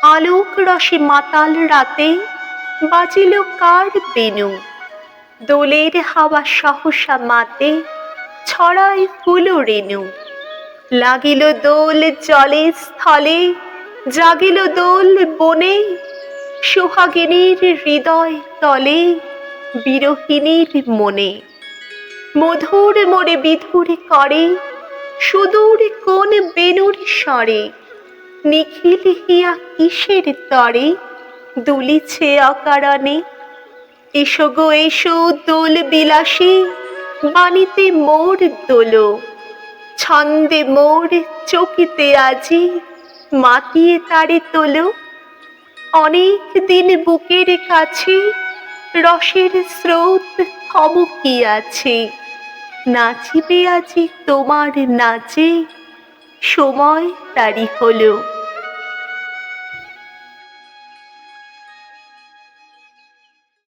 আলোক রসে মাতাল রাতে বাজিল কার বেনু, দোলের হাওয়া সহসা মাতে ছড়ায় ফুল রেণু। লাগিল দোল জলে স্থলে, জাগিল দোল বনে, সোহাগিনীর হৃদয় তলে, বিরহিণীর মনে। মধুর মোরে বিধুর করে, সুদূর কোন বেণুর স্বরে, নিখিল হিয়া কিসের তরে দুলিছে অকারণে। এসো গো এসো দোল বিলাসী, বাণীতে মোর দোলো, ছন্দে মোর চকিতে আজি মাতিয়ে তারে তোলো। অনেক দিন বুকের কাছে রসের স্রোত থমকিয়াছে, নাচিবে আজি তোমার নাচে, সময় তারি হলো।